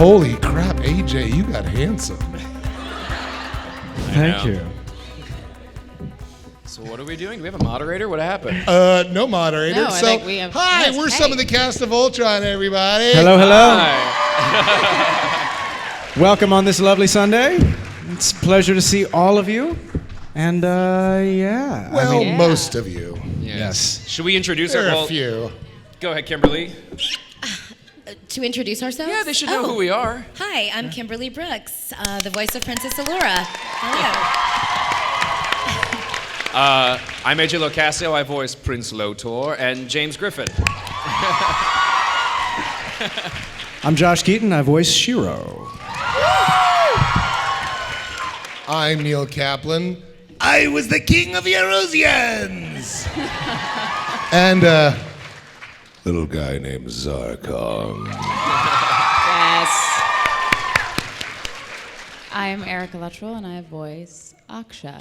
Holy crap, AJ, you got handsome. Thank you. So what are we doing? Do we have a moderator? What happened? No moderator. No, I think we have- hi, yes, we're hey. some of the cast of Voltron, everybody. Hello, hello. Hi. Welcome on this lovely Sunday. It's a pleasure to see all of you. And yeah. Well, Yeah. most of you. Yes. Should we introduce There are our a few. Go ahead, Kimberly. To introduce ourselves? Yeah, they should know who we are. Hi, I'm Kimberly Brooks, the voice of Princess Allura. Hello. I'm AJ LoCascio. I voice Prince Lotor and James Griffin. I'm Josh Keaton. I voice Shiro. I'm Neil Kaplan. I was the king of Eurasians. And little guy named Zarkon. Yes. I'm Erica Luttrell, and I voice Aksha.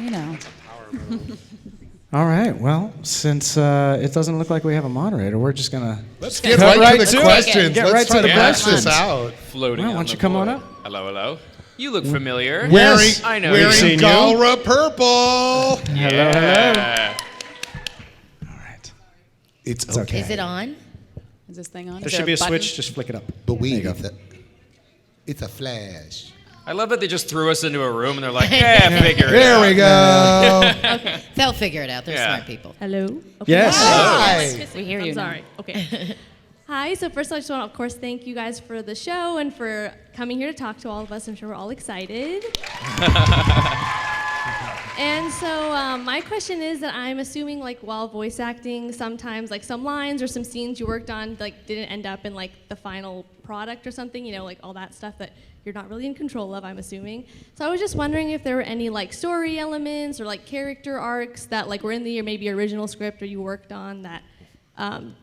You know. All right. Well, since it doesn't look like we have a moderator, we're just gonna Let's get cut right to to the it. questions. Get Let's right try to the to bash this questions. out. Floating. Well, why on don't the you come on void. up? Hello, hello. You look familiar. Wearing, I know. wearing seen you. Galra purple. Hello, hello. All right. It's It's okay. Is it on? Is this thing on? There Is should be a button? switch. Just flick it up. But There you wait, go. it's a flash. I love that they just threw us into a room and they're like, yeah, figure it There out. we go. They'll figure it out. They're Yeah. smart people. Hello? Okay. Yes. Hi. We hear you I'm now. sorry. Okay. Hi. So first, I just want to, of course, thank you guys for the show and for coming here to talk to all of us. I'm sure we're all excited. And so my question is that I'm assuming, like, while voice acting, sometimes, like, some lines or some scenes you worked on, like, didn't end up in, like, the final product or something, you know, like, all that stuff that you're not really in control of, I'm assuming. So I was just wondering if there were any, like, story elements or, like, character arcs that, like, were in the maybe original script or you worked on that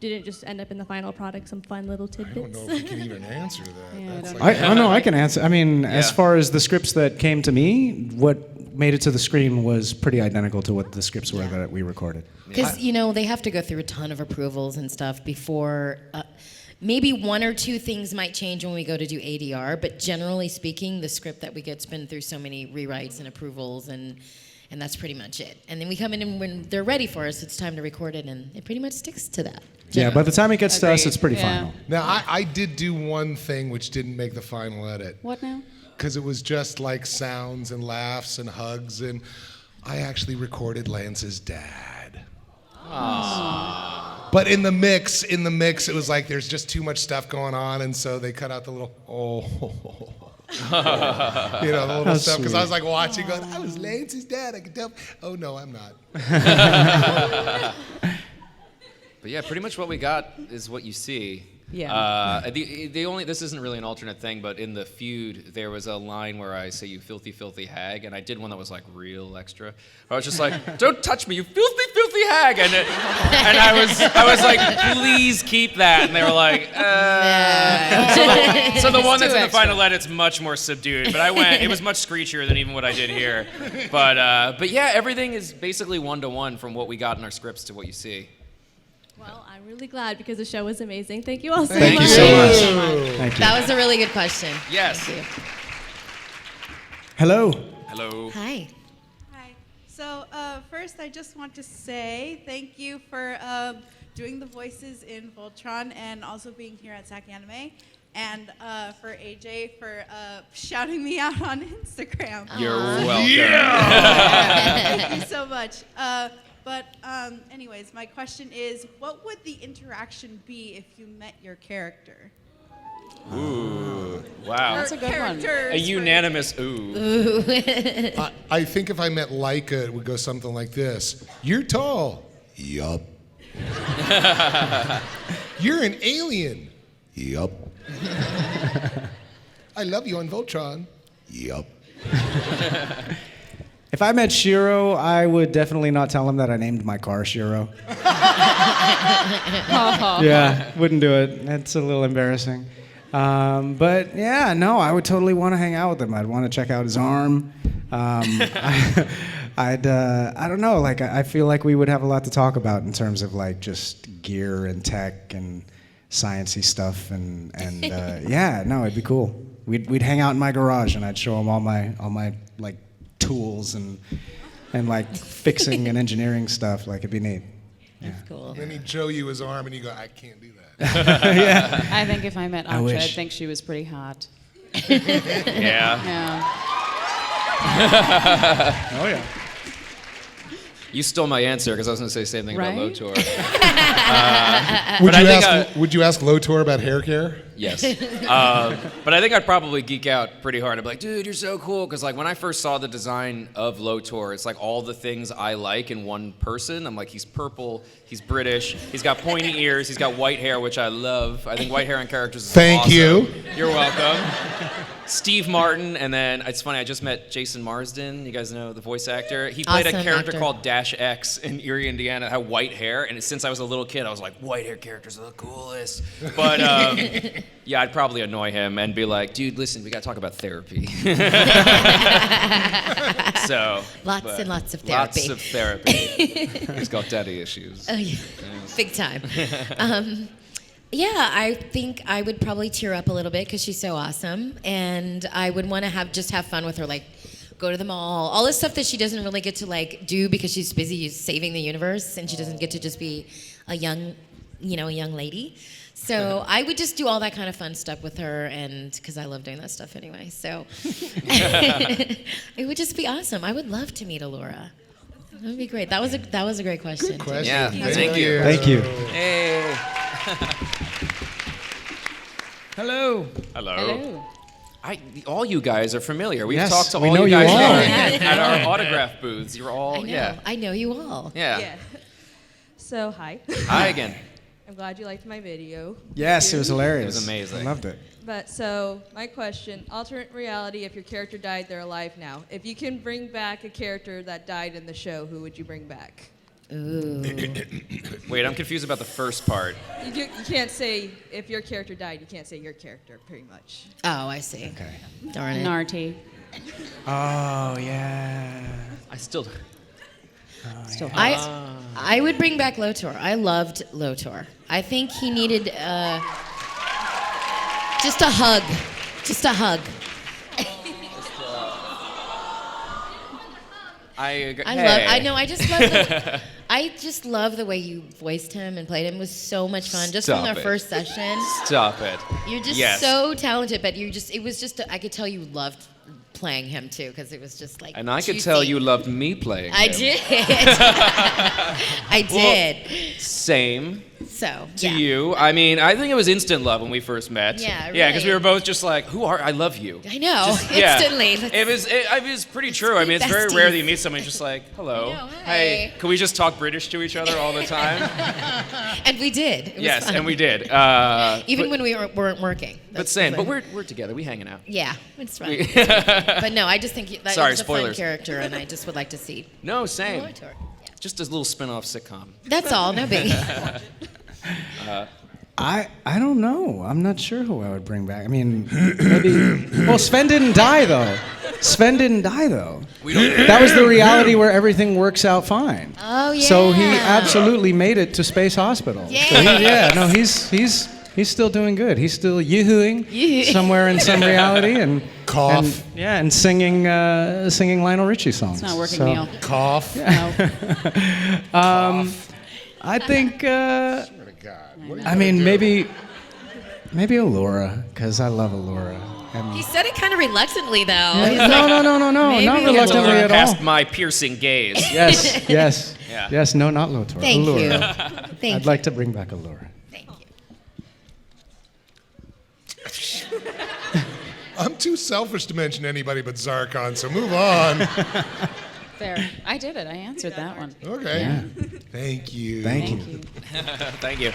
didn't just end up in the final product, some fun little I don't tidbits. know if we can even answer that. Yeah, I That's don't like- I know I can answer. I mean, as Yeah. far as the scripts that came to me, what made it to the screen was pretty identical to what the scripts were that we recorded. Because, you know, they have to go through a ton of approvals and stuff before... maybe one or two things might change when we go to do ADR, but generally speaking, the script that we get's been through so many rewrites and approvals, and that's pretty much it. And then we come in, and when they're ready for us, it's time to record it, and it pretty much sticks to that. Yeah, by the time it gets to us, Agreed. it's pretty Yeah. final. Now, I did do one thing which didn't make the final edit. What now? Because it was just like sounds and laughs and hugs, and I actually recorded Lance's dad. But in the mix, it was like there's just too much stuff going on, and so they cut out the little you know, the little How stuff. Because I was sweet. like watching, going, I was Lance's dad. I could tell. Oh no, I'm not. But yeah, pretty much what we got is what you see. Yeah. The only, this isn't really an alternate thing, but in the feud there was a line where I say "you filthy, filthy hag," and I did one that was like real extra. I was just like, "Don't touch me, you filthy, filthy hag," and I was like, "Please keep that," and they were like, So the one that's in the final edit's much more subdued, but it was much screechier than even what I did here. But yeah, everything is basically one-to-one from what we got in our scripts to what you see. Well, I'm really glad because the show was amazing. Thank you all so Thank much. you so much. Thank you. That was a really good question. Yes. Thank you. Hello. Hello. Hi. Hi. So first, I just want to say thank you for doing the voices in Voltron and also being here at SacAnime, and for AJ for shouting me out on Instagram. You're welcome. Thank you so much. But anyways, my question is, what would the interaction be if you met your character? Ooh. Wow. That's a good one. Characters A for- unanimous ooh. I think if I met Laika, it would go something like this. You're tall. Yup. You're an alien. Yup. I love you on Voltron. Yup. If I met Shiro, I would definitely not tell him that I named my car Shiro. Yeah, wouldn't do it. It's a little embarrassing. But yeah, no, I would totally want to hang out with him. I'd want to check out his arm. I don't know. Like, I feel like we would have a lot to talk about in terms of like just gear and tech and sciencey stuff, and yeah, no, it'd be cool. We'd hang out in my garage, and I'd show him all my like tools and like fixing and engineering stuff. Like, it'd be neat. That's cool. Then he'd show you his arm, and you go, I can't do that. Yeah. I think if I met I Aksha, wish. I'd think she was pretty hot. Yeah. Yeah. Oh yeah. You stole my answer because I was going to say the same thing Right? about Lotor. Would you ask Lotor about hair care? Yes. But I think I'd probably geek out pretty hard. I'd be like, dude, you're so cool. Because like when I first saw the design of Lotor, it's like all the things I like in one person. I'm like, he's purple, he's British, he's got pointy ears, he's got white hair, which I love. I think white hair on characters is Thank awesome. you. You're welcome. Steve Martin, and then it's funny, I just met Jason Marsden. You guys know the voice actor. He played a Awesome character actor. called Dash X in Erie, Indiana, had white hair. And since I was a little kid, I was like, white hair characters are the coolest. But yeah, I'd probably annoy him and be like, dude, listen, we got to talk about therapy. So Lots and lots of Lots therapy. of therapy. He's got daddy issues. Oh, yeah. Big time. Yeah, I think I would probably tear up a little bit because she's so awesome, and I would want to have fun with her, like go to the mall, all this stuff that she doesn't really get to like do because she's busy saving the universe, and she doesn't get to just be a young lady. So I would just do all that kind of fun stuff with her, and because I love doing that stuff anyway. So it would just be awesome. I would love to meet Allura. That would be great. That was a great question. Good question. Yeah, thank you. Thank you. Hey. Hello. Hello. Hello. All you guys are familiar. We've Yes, talked to we all know you you guys all. at our autograph booths. You're all, I know. yeah. I know you all. Yeah. So, hi. Hi again. I'm glad you liked my video. Yes, it was hilarious. It was amazing. I loved it. But so, my question, alternate reality, if your character died, they're alive now. If you can bring back a character that died in the show, who would you bring back? Ooh. Wait, I'm confused about the first part. You can't say, if your character died, you can't say your character, pretty much. Oh, I see. Okay. Darn it. Narty. Oh yeah. I still. Still hot. I would bring back Lotor. I loved Lotor. I think he needed just a hug. Just a hug. I just love the way you voiced him and played him. It was so much fun. Just Stop from our it. first session. Stop it. You're just Yes. so talented, but I could tell you loved playing him too, because it was just like And I could juicy. tell you loved me playing I him. did. I did. Same So to yeah. you. I mean, I think it was instant love when we first met. Yeah, Yeah, because we really. were both just like, I love you. I know. Just- yeah. Instantly. It was pretty true. I mean, it's very besties. rare that you meet somebody just like, hello. I know, Hey, hi." can we just talk British to each other all the time? And we did. It was Yes, fun. and we did. Even when we weren't working. But That's same. fun. But we're together. We hanging out. Yeah, it's fun. But no, I just think that Sorry, was a spoilers. fun character, and I just would like to see No, same. more to her. Yeah. Just a little spin-off sitcom. That's all. No biggie. I don't know. I'm not sure who I would bring back. I mean, maybe. Well, Sven didn't die though. We don't. That was the reality where everything works out fine. Oh yeah. So he absolutely made it to Space Hospital. Yeah. So he's still doing good. He's still yoo-hooing somewhere in some reality and Cough. and singing Lionel Richie songs. It's not working, So, Neil. Cough. No. I think. Swear to God. What are you I mean, gonna do? maybe Allura, because I love Allura. And He said it kind of reluctantly, though. no, He's like, no, maybe not Allura. reluctantly at all. Past my piercing gaze. Yes. Yeah. Yes, no, not Lotor. Thank Allura. you. Thank I'd you. like to bring back Allura. Thank you. I'm too selfish to mention anybody but Zarkon, so move on. There. I did it. I answered that one. Okay. Yeah. Thank you. Thank you. Thank you.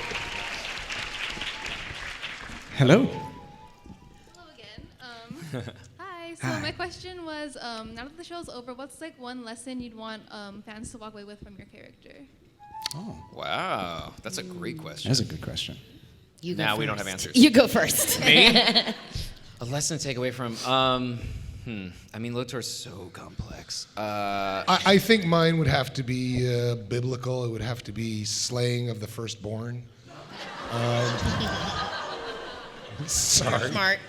Hello. Hello again. Hi. So my question was, now that the show's over, what's like one lesson you'd want fans to walk away with from your character? Oh, Wow, that's a great question. that's a good question. You go Now first. we don't have answers. You go first. Me? A lesson to take away from. I mean, Lotor's so complex. I think mine would have to be biblical. It would have to be slaying of the firstborn. Sorry. Smart.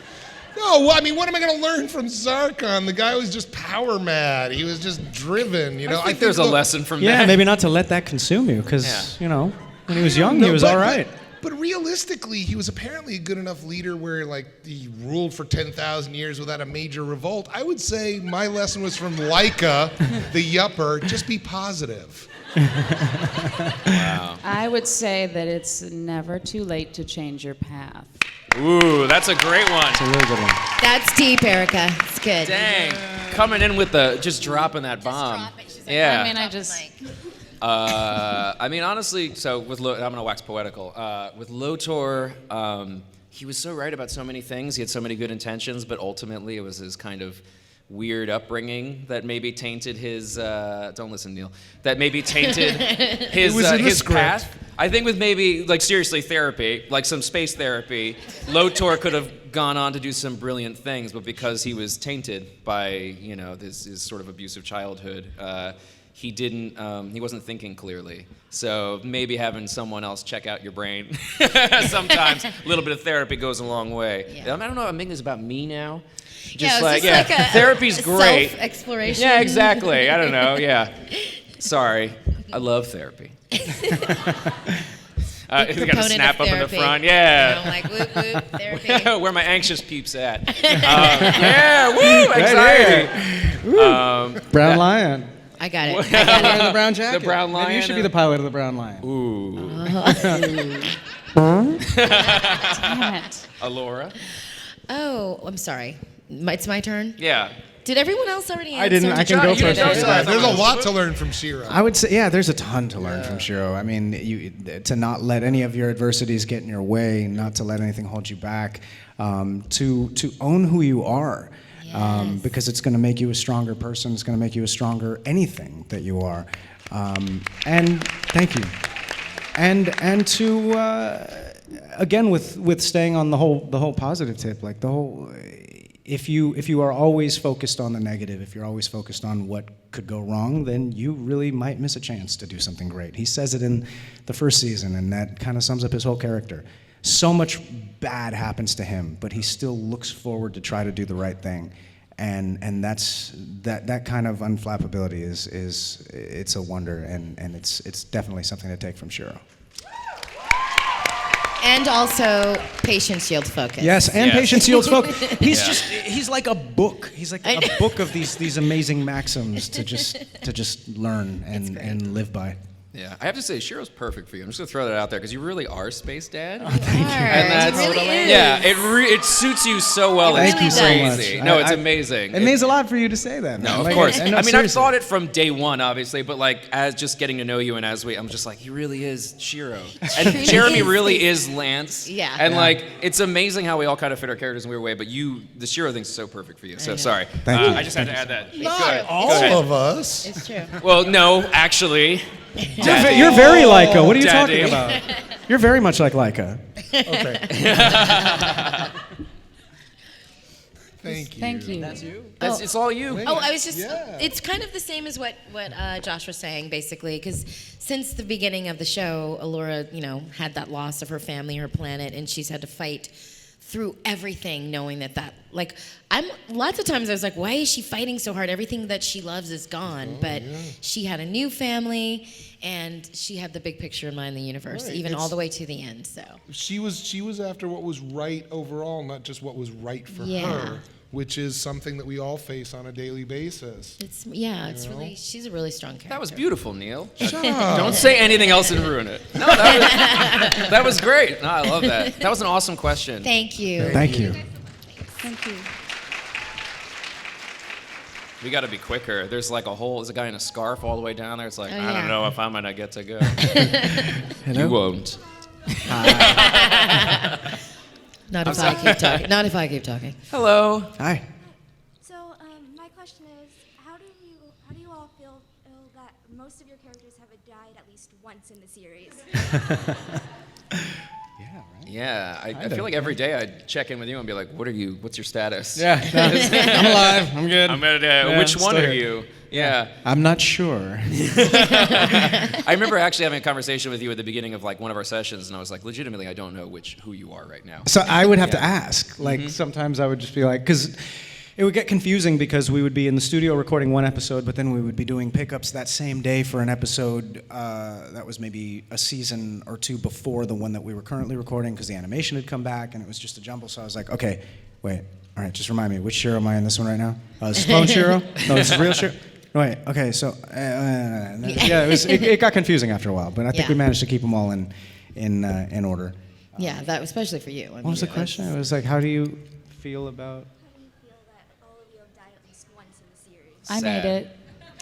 No, well, I mean, what am I going to learn from Zarkon? The guy was just power mad. He was just driven, you know. I think there's a lesson from Yeah, that. maybe not to let that consume you, because, you know, when he was young, he was all right. But realistically, he was apparently a good enough leader where, like, he ruled for 10,000 years without a major revolt. I would say my lesson was from Laika, the yupper, just be positive. Wow. I would say that it's never too late to change your path. Ooh, that's a great one. It's a really good one. That's deep, Erica. It's good. Dang. Coming in with just dropping that bomb. Drop it. She's like, Yeah. I mean, I "Drop the just- mic." I mean, honestly, so with I'm gonna wax poetical. With Lotor, he was so right about so many things. He had so many good intentions, but ultimately, it was his kind of weird upbringing that maybe tainted his. Don't listen, Neil. That maybe tainted his It was in the his script. path. I think with maybe like seriously therapy, like some space therapy, Lotor could have gone on to do some brilliant things, but because he was tainted by his sort of abusive childhood. He didn't. He wasn't thinking clearly. So maybe having someone else check out your brain, sometimes a little bit of therapy goes a long way. Yeah. I don't know. I'm making this about me now. Yeah, it's just like a therapy's great. Self-exploration. Yeah, exactly. I don't know. Yeah. Sorry, I love therapy. Big Got a proponent snap of up in the therapy. front. Yeah. You know, like whoop whoop therapy. Where my anxious peeps at? Yeah. Woo! Anxiety. Brown Lion. I got it. Pilot of the brown jacket. The brown Maybe you lion? should be the pilot of the brown lion. Ooh. Damn it. Allura. Oh, I'm sorry. It's my turn. Yeah. Did everyone else already answer? I didn't. I can John, go you didn't first. know, Yeah, so there's a lot to learn from Shiro. I would say, yeah, there's a ton to learn from Shiro. I mean, to not let any of your adversities get in your way, not to let anything hold you back, to own who you are, because it's going to make you a stronger person. It's going to make you a stronger anything that you are. And thank you. And to again with staying on the whole positive tip, like the whole. If you are always focused on the negative, if you're always focused on what could go wrong, then you really might miss a chance to do something great. He says it in the first season, and that kind of sums up his whole character. So much bad happens to him, but he still looks forward to try to do the right thing, and that kind of unflappability is it's a wonder, and it's definitely something to take from Shiro. And also, patience yields focus. Yes, and Yes. patience yields focus. He's Yeah. he's like a book. He's like a book of these amazing maxims to just learn and live by. Yeah, I have to say, Shiro's perfect for you. I'm just gonna throw that out there because you really are Space Dad. And that's yeah, it suits you so well. It It's really does. crazy. No, it's I- amazing. It means a lot for you to say that. No, man. of Like, course. no, I mean, I've seriously. thought it from day one, obviously, but like as just getting to know you and I'm just like, he really is Shiro, and Truly Jeremy is. really is Lance. Yeah. And Yeah. like, it's amazing how we all kind of fit our characters in a weird way. But the Shiro thing's so perfect for you. So know. sorry. Thank you. I just had to add that. Not Go ahead. all Go ahead. of us. It's true. Well, no, actually. Daddy. You're very Laika. What are you Daddy. talking about? You're very much like Laika. Okay. Thank you. Thank you. It's all you. Oh, I was just. Yeah. It's kind of the same as what Josh was saying, basically, because since the beginning of the show, Allura, had that loss of her family, her planet, and she's had to fight through everything, knowing that lots of times I was like, why is she fighting so hard? Everything that she loves is gone, but she had a new family, and she had the big picture in mind, the universe, Right. even It's- all the way to the end. So She was after what was right overall, not just what was right for Yeah. her, which is something that we all face on a daily basis. it's really she's a really strong character. That was beautiful, Neil. Shut up. Don't say anything else and ruin it. No, that was great. No, I love that. That was an awesome question. Thank you. Thank you. Thank you. We got to be quicker. There's like there's a guy in a scarf all the way down there. It's like, Oh, I yeah. don't know if I'm going to get to go. Hello? You won't. Not if I keep talking. Not if I keep talking. Hello. Hi. So my question is, how do you all feel that most of your characters have died at least once in the series? Yeah, I feel like every day I'd check in with you and be like, what's your status? Yeah, I'm alive. I'm good. Which one still are here. you? Yeah. I'm not sure. I remember actually having a conversation with you at the beginning of like one of our sessions, and I was like, legitimately, I don't know who you are right now. So I would have to ask. Like sometimes I would just be like, because it would get confusing because we would be in the studio recording one episode, but then we would be doing pickups that same day for an episode that was maybe a season or two before the one that we were currently recording because the animation had come back and it was just a jumble. So I was like, okay, wait, all right, just remind me, which Shiro am I in this one right now? This is clone Shiro? No, this is real Shiro? Wait, okay, so yeah, it got confusing after a while, but I think we managed to keep them all in order. Yeah, that especially for you. What was the question? It was like, how do you feel about? I made it.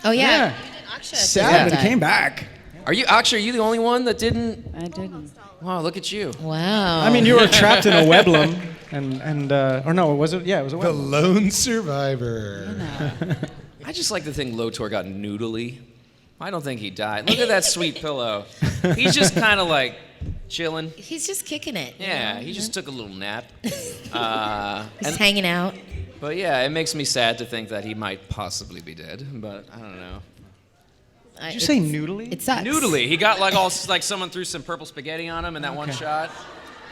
Oh yeah. Yeah. Sad, but he came back. Are you the only one that didn't? I didn't. Wow, look at you. Wow. I mean, you were trapped in a weblum, and or no, was it? Yeah, it was a The weblum. lone survivor. I just like to think Lotor got noodly. I don't think he died. Look at that sweet pillow. He's just kind of like chilling. He's just kicking it. Yeah, he just took a little nap. Just hanging out. But yeah, it makes me sad to think that he might possibly be dead. But I don't know. Did you say noodly? It sucks. Noodly. He got like someone threw some purple spaghetti on him in that one shot.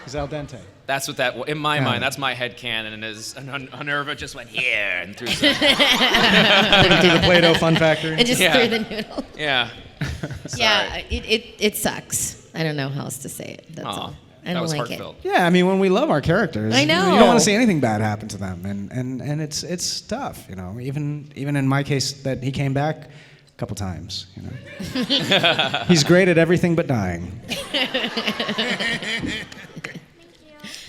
He's al dente. That's what that. In my mind, that's my headcanon. And as Honerva just went here and threw some. Through the Play-Doh Fun Factory. And just threw the noodle. Yeah. Yeah, it sucks. I don't know how else to say it. That's all. I don't that was like heartfelt. Yeah, I mean, when we love our characters, I know. you don't want to see anything bad happen to them, and it's tough, you know. Even in my case, that he came back a couple times, you know. He's great at everything but dying.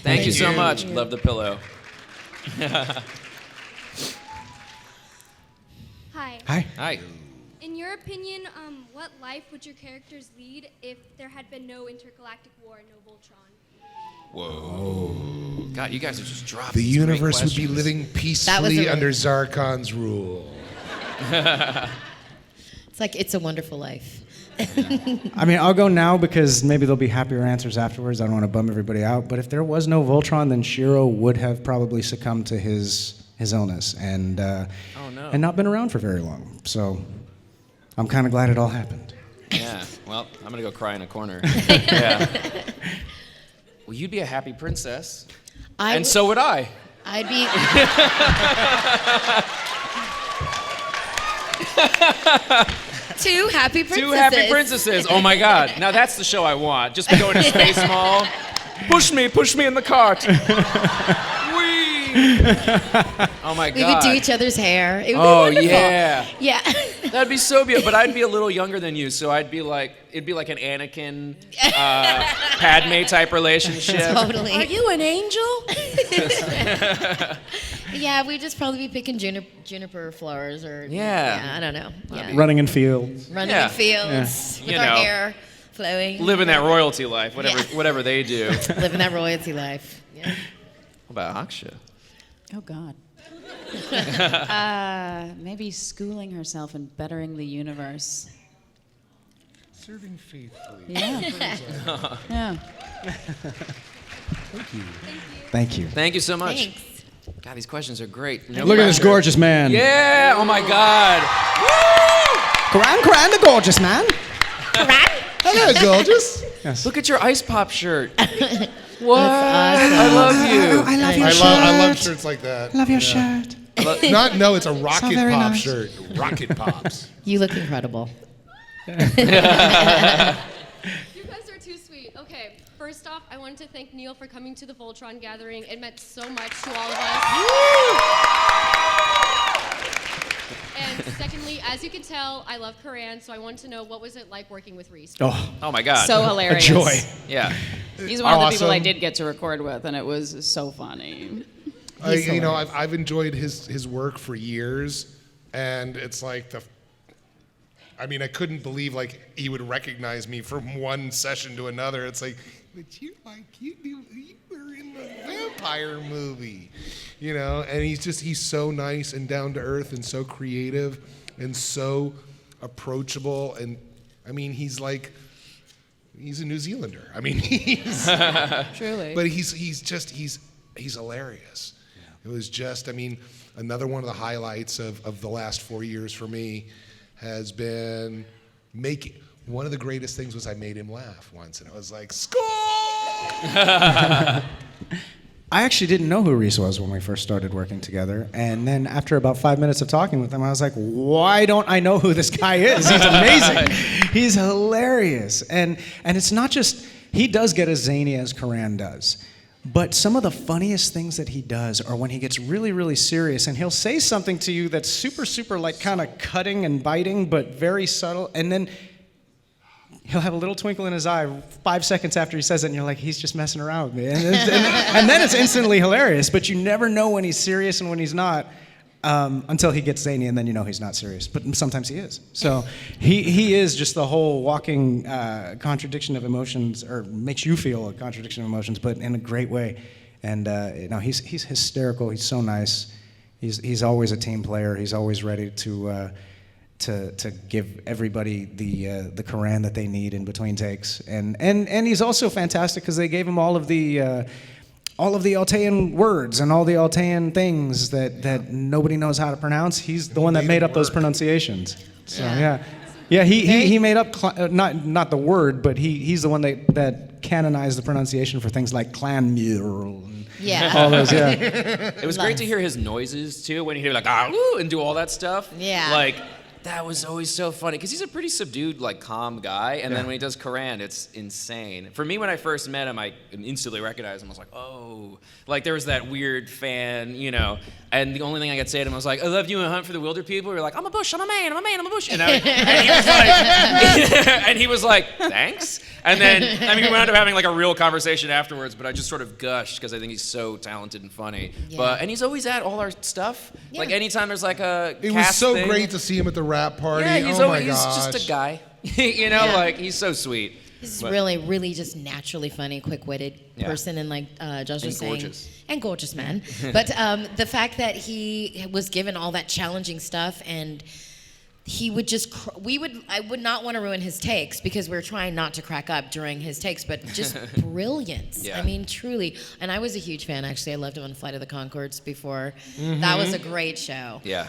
Thank you so much. Love the pillow. Hi. Hi. Hi. In your opinion, what life would your characters lead if there had been no intergalactic war and no Voltron? Whoa. God, you guys are just dropping. The these great universe would be questions. living peacefully under Zarkon's rule. It's like It's a Wonderful Life. I mean, I'll go now because maybe there'll be happier answers afterwards. I don't want to bum everybody out. But if there was no Voltron, then Shiro would have probably succumbed to his illness and and not been around for very long. So I'm kind of glad it all happened. Yeah. Well, I'm gonna go cry in a corner. Yeah. Well, you'd be a happy princess, and so would I. I'd be. Two happy princesses. Two happy princesses. Oh my God! Now that's the show I want. Just go into Space Mall. Push me in the cart. Whee! Oh my God! We would do each other's hair. It would be wonderful. Yeah. Yeah. That'd be so beautiful. But I'd be a little younger than you, so it'd be like an Anakin, Padme type relationship. Totally. Are you an angel? Yeah, we'd just probably be picking juniper flowers or Yeah. I don't know. Yeah. Running in fields. Running Yeah. in fields with You our know. hair flowing. Living that royalty life, Yeah. whatever they do. Living that royalty life. Yeah. What about Aksha? Oh, God. Maybe schooling herself and bettering the universe. Serving faithfully. Yeah. Yeah. Thank you. Thank you so much. Thanks. God, these questions are great. Look at this gorgeous man. Yeah. Oh my God. Karan, the gorgeous man. Hello, gorgeous. Yes. Look at your ice pop shirt. What? awesome. I love you. I love your shirt. I love shirts like that. Love your shirt. No, it's a rocket very pop nice. shirt. Rocket pops. You look incredible. You guys are too sweet. Okay, first off, I wanted to thank Neil for coming to the Voltron gathering. It meant so much to all of us. And secondly, as you can tell, I love Karan, so I wanted to know what was it like working with Reese? Oh my God. So hilarious. A joy. Yeah. He's one of the people I Awesome. did get to record with, and it was so funny. I've enjoyed his work for years, and it's like I couldn't believe like he would recognize me from one session to another. It's like, but you were in the vampire movie, you know. And he's so nice and down to earth and so creative and so approachable. And I mean, he's like, he's a New Zealander. I mean, he's Truly. but he's hilarious. It was just, I mean, another one of the highlights of the last 4 years for me has been one of the greatest things was I made him laugh once, and I was like, "Score!" I actually didn't know who Reese was when we first started working together. And then after about 5 minutes of talking with him, I was like, why don't I know who this guy is? He's amazing. He's hilarious. And it's not just, he does get as zany as Karan does. But some of the funniest things that he does are when he gets really, really serious and he'll say something to you that's super, super like kind of cutting and biting, but very subtle. And then he'll have a little twinkle in his eye 5 seconds after he says it, and you're like, he's just messing around with me. And then it's instantly hilarious, but you never know when he's serious and when he's not until he gets zany, and then you know he's not serious. But sometimes he is. So he is just the whole walking contradiction of emotions, or makes you feel a contradiction of emotions, but in a great way. And he's hysterical. He's so nice. He's always a team player. He's always ready to give everybody the Quran that they need in between takes, and he's also fantastic because they gave him all of the Altean words and all the Altean things that nobody knows how to pronounce. He's the one that made up those pronunciations. So yeah, he made up not the word, but he's the one that canonized the pronunciation for things like clan mural. Yeah. All those, yeah. It was great to hear his noises too when he'd be like woo, and do all that stuff. Yeah. Like that was always so funny because he's a pretty subdued, like calm guy, and then when he does Quran, it's insane. For me, when I first met him, I instantly recognized him. I was like, oh, like there was that weird fan, and the only thing I could say to him was like, I love you and Hunt for the Wilder People. You're like, I'm a bush, I'm a man, I'm a man, I'm a bush, and he was like, thanks. And then we wound up having like a real conversation afterwards, but I just sort of gushed because I think he's so talented and funny. Yeah. And he's always at all our stuff. Yeah. Like anytime there's like a It was cast so thing, great to see him at the rap party. yeah, Oh my he's gosh. just a guy. Yeah. Like he's so sweet. He's But- really, really just naturally funny, quick-witted Yeah. person, and like Josh was saying, gorgeous. and gorgeous man. But the fact that he was given all that challenging stuff, and he would just, I would not want to ruin his takes because we're trying not to crack up during his takes, but just brilliance. Yeah. I mean, truly. And I was a huge fan, actually. I loved him on Flight of the Conchords before. That was a great show. Yeah.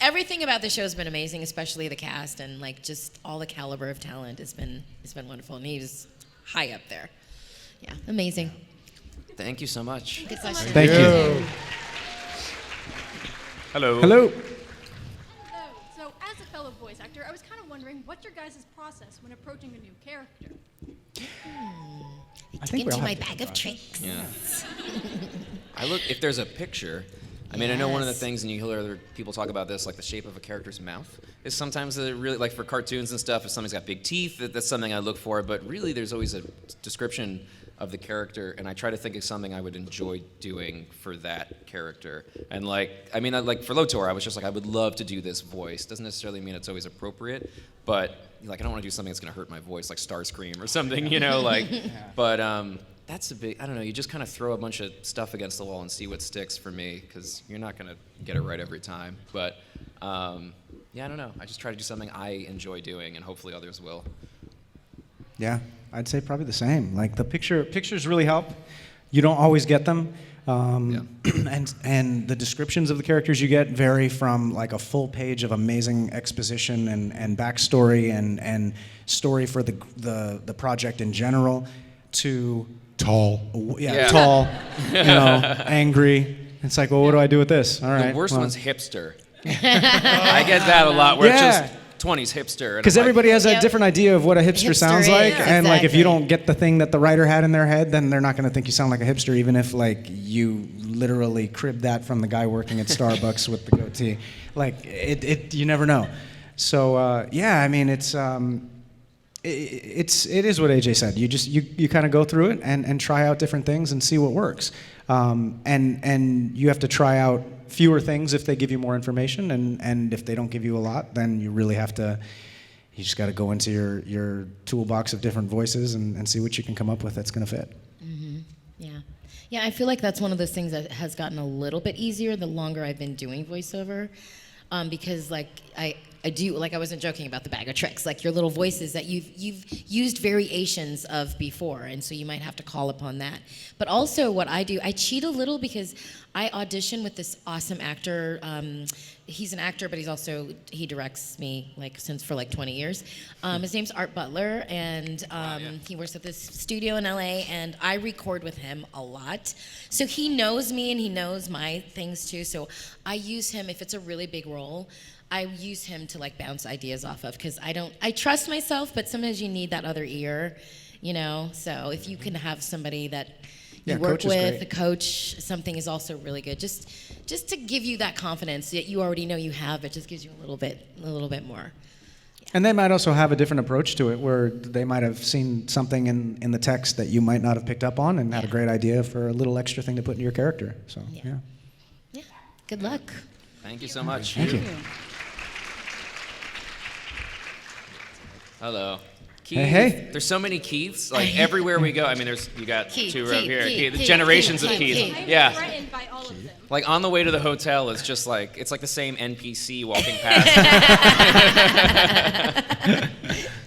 Everything about the show has been amazing, especially the cast and like just all the caliber of talent has been wonderful. And he's high up there. Yeah, amazing. Thank you so much. Good question. Thank you. Hello. Hello. Hello. So, as a fellow voice actor, I was kind of wondering what's your guys' process when approaching a new character? I think we Into all my have bag of tricks. Yeah. I look if there's a picture. I mean, I know one of the things, and you hear other people talk about this, like the shape of a character's mouth, is sometimes really, like for cartoons and stuff, if somebody's got big teeth, that's something I look for. But really, there's always a description of the character, and I try to think of something I would enjoy doing for that character. And like for Lotor, I was just like, I would love to do this voice. Doesn't necessarily mean it's always appropriate, but like I don't want to do something that's going to hurt my voice, like Starscream or something, But that's a big, I don't know, you just kind of throw a bunch of stuff against the wall and see what sticks for me, because you're not going to get it right every time. But I don't know. I just try to do something I enjoy doing, and hopefully others will. Yeah, I'd say probably the same. Like the pictures really help. You don't always get them. And the descriptions of the characters you get vary from like a full page of amazing exposition and backstory and story for the project in general to Tall. tall, angry. It's like, well, what do I do with this? All right. The worst well. one's hipster. I get that a lot, where it's just 20s hipster. Because everybody has a different idea of what a hipster Hipster sounds is, like, and like if you exactly. don't get the thing that the writer had in their head, then they're not going to think you sound like a hipster, even if like you literally cribbed that from the guy working at Starbucks with the goatee. Like you never know. So I mean, it is what AJ said. You kind of go through it and try out different things and see what works. And you have to try out fewer things if they give you more information, and if they don't give you a lot, then you really have to. You just got to go into your toolbox of different voices and see what you can come up with that's going to fit. Yeah, I feel like that's one of those things that has gotten a little bit easier the longer I've been doing voiceover, because like I do, like I wasn't joking about the bag of tricks, like your little voices that you've used variations of before, and so you might have to call upon that. But also what I do, I cheat a little because I audition with this awesome actor. He's an actor, but he directs me for 20 years. His name's Art Butler, and he works at this studio in LA, and I record with him a lot. So he knows me and he knows my things too. So I use him if it's a really big role. I use him to bounce ideas off of, because I trust myself, but sometimes you need that other ear, So if you can have somebody that you work with, a coach, something is also really good. Just to give you that confidence that you already know you have, it just gives you a little bit more. Yeah. And they might also have a different approach to it, where they might have seen something in the text that you might not have picked up on, and had a great idea for a little extra thing to put into your character. So Yeah. Good luck. Thank you so much. Thank you. Hello. Keith. Hey. There's so many Keiths. Everywhere we go. I mean, you got Keith, two right Keith, here. Keith, The generations Keith, of Keiths. Keith. I'm Yeah. threatened by all of them. On the way to the hotel, it's just it's like the same NPC walking past.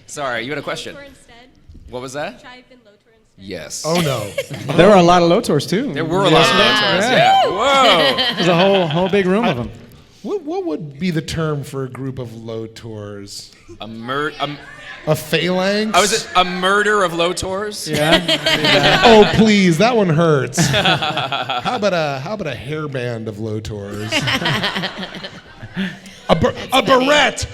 Sorry, you had a question. Lotor instead. What was that? Should I have been Lotor instead? Yes. Oh no. There were a lot of Lotors too. There were a lot of Lotors. Yeah. Whoa. There's a whole big room of them. What would be the term for a group of Lotors? A A phalanx? was it a murder of Lotors? Yeah. Oh please, that one hurts. How about a hairband of Lotors? a barrette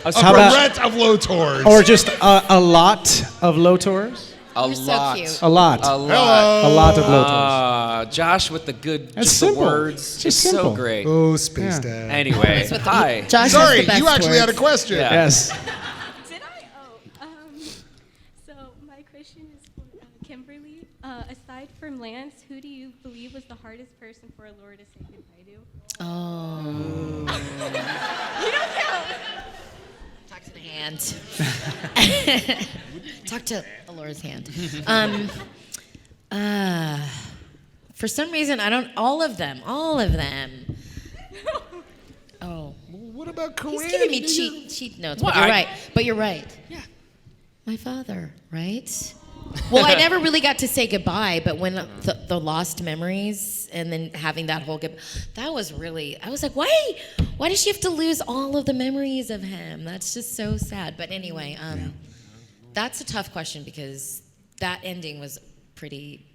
of Lotors. Or just a lot of Lotors. A You're so lot. cute. A lot. A lot. A lot of Lotors. Josh with the good It's just simple. the words. It's It's just simple. so great. Oh, Space Yeah. Dad. Anyway, hi. Josh Sorry, has the best you actually had a words. question. Yeah. Yes. Did I? So my question is for Kimberly. Aside from Lance, who do you believe was the hardest person for Allura to say goodbye to? Oh. You don't count. Talk to the hand. Talk to Allura's hand. For some reason, all of them. Oh. What about Corinne? He's giving me cheat notes, What? but you're right. Yeah. My father, right? Well, I never really got to say goodbye, but when the lost memories and then having that whole that was really, I was like, why does she have to lose all of the memories of him? That's just so sad. But anyway, that's a tough question because that ending was pretty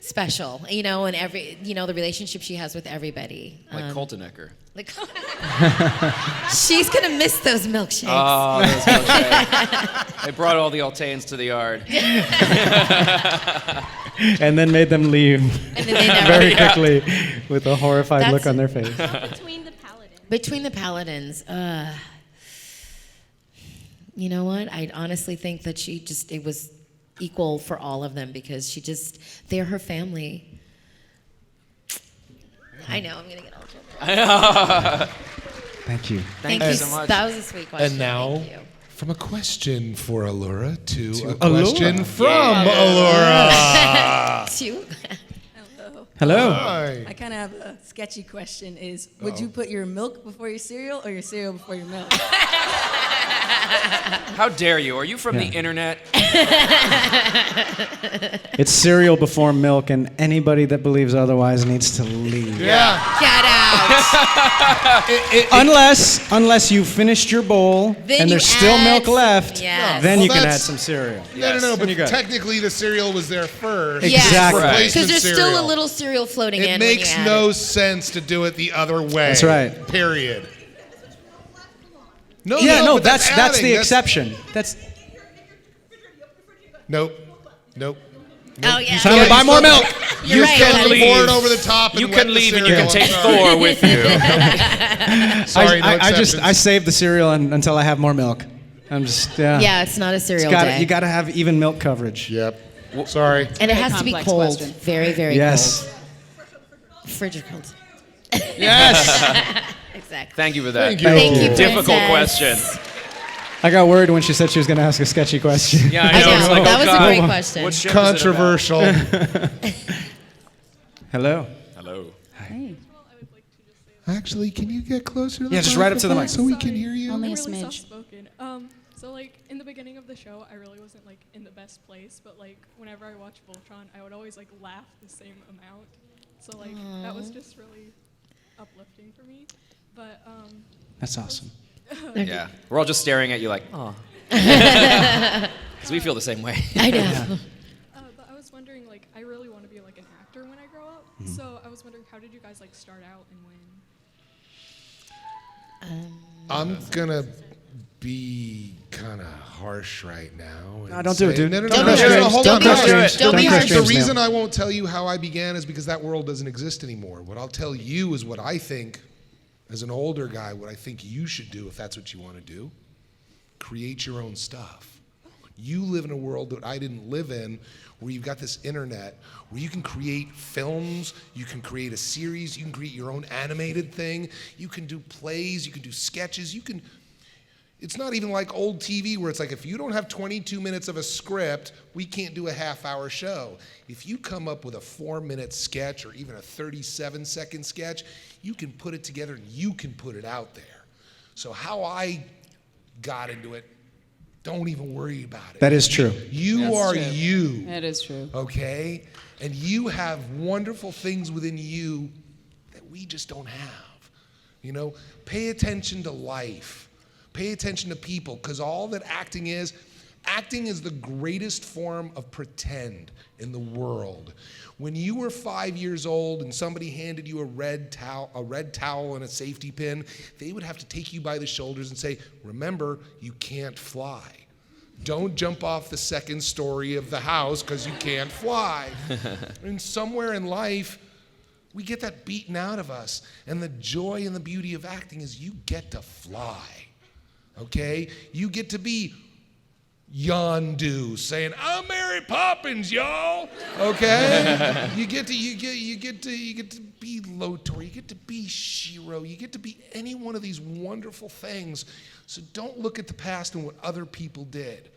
special, and the relationship she has with everybody. Like Colton Ecker. She's gonna miss those milkshakes. Oh, those milkshakes. They brought all the Altains to the yard. And then made them leave And then they never very quickly with a horrified That's- look on their face. Between the paladins. Between the paladins, you know what? I honestly think that it was equal for all of them because they're her family. I know, I'm gonna get all trouble. Thank you. Thank you so much. That was a sweet question. And now, Thank you. from a question for Allura to a Allura. question from Allura. Two. Hello. Hello. Hi. I kind of have a sketchy question. Would you put your milk before your cereal or your cereal before your milk? How dare you? Are you from the internet? It's cereal before milk, and anybody that believes otherwise needs to leave. Yeah. Get out. Unless you finished your bowl Then and you there's still add- milk left, Yes. then Well, you can add that's- some cereal. No, Then you but got it. technically the cereal was there first. Yes. Exactly. Right. Replacement Because there's cereal. still a little cereal floating in. It when makes you add no it. sense to do it the other way. That's right. Period. No, No, but that's adding. the exception. That's Nope. Oh yeah. time to buy more milk. You're You right. can That is- pour it over the top and You wet can the leave and you cereal. can take I'm sorry. Thor with you. Sorry, no I exceptions. save the cereal until I have more milk. I'm just Yeah, it's not a cereal day. You gotta have even milk coverage. Yep. Sorry. And it has to be complex cold. question. Very, very Yes. cold. Frigid cold. Yes. Exactly. Thank you for that. Thank you. Thank you, Difficult Princess. question. I got worried when she said she was gonna ask a sketchy question. Yeah, I I know. know. It's like, That oh was God. a great question. What ship is it about? Controversial. Hello. Hello. Hey. Actually, can you get closer to the Yeah, just right up to the mic. so we can hear you? Only I'm a really smidge. soft-spoken. So like in the beginning of the show, I really wasn't like in the best place, but like whenever I watch Voltron, I would always like laugh the same amount. So like that was just really uplifting for me. But That's awesome. Yeah, we're all just staring at you like, oh. Because we feel the same way. I know. but I was wondering, like, I really want to be like an actor when I grow up. So I was wondering, how did you guys like start out and when? I'm gonna be kind of harsh right now. No, don't do it, dude. No, Don't be harsh. hold Don't on. be harsh. Don't be harsh. The reason I won't tell you how I began is because that world doesn't exist anymore. What I'll tell you is what I think, as an older guy, what I think you should do if that's what you want to do. Create your own stuff. You live in a world that I didn't live in, where you've got this internet, where you can create films, you can create a series, you can create your own animated thing, you can do plays, you can do sketches, it's not even like old TV where it's like, if you don't have 22 minutes of a script, we can't do a half-hour show. If you come up with a 4-minute sketch or even a 37-second sketch, you can put it together and you can put it out there. So how I got into it, don't even worry about it. That is true. You are you. That is true. Okay? And you have wonderful things within you that we just don't have. You know, pay attention to life. Pay attention to people, because all that acting is the greatest form of pretend in the world. When you were 5 years old and somebody handed you a red towel and a safety pin, they would have to take you by the shoulders and say, remember, you can't fly. Don't jump off the second story of the house because you can't fly. And somewhere in life, we get that beaten out of us. And the joy and the beauty of acting is you get to fly. Okay? You get to be Yondu saying, I'm Mary Poppins, y'all. Okay? you get to be Lotor, you get to be Shiro, you get to be any one of these wonderful things. So don't look at the past and what other people did.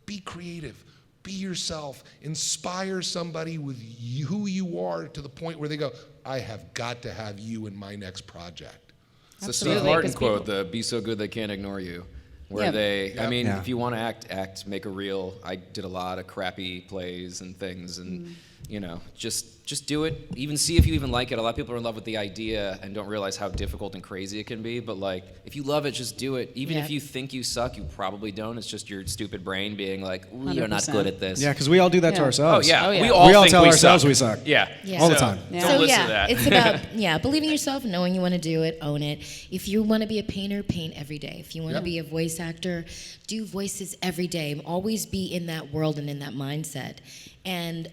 Be creative. Be yourself. Inspire somebody with who you are to the point where they go, I have got to have you in my next project. It's the Absolutely, Steve Martin 'cause quote, people- the be so good they can't ignore you. Where Yeah. if you want to act, make a reel. I did a lot of crappy plays and things, and just do it. Even see if you even like it. A lot of people are in love with the idea and don't realize how difficult and crazy it can be. But like, if you love it, just do it. Even if you think you suck, you probably don't. It's just your stupid brain being like, you're not 100%. good at this. Yeah, because we all do that to Yeah. ourselves. Oh yeah, Oh, yeah. we all think tell we ourselves suck. we suck. Yeah, Yeah. All the So, time. Don't So listen yeah, to that. it's about believing in yourself, knowing you want to do it, own it. If you want to be a painter, paint every day. If you want to be a voice actor, do voices every day. Always be in that world and in that mindset. And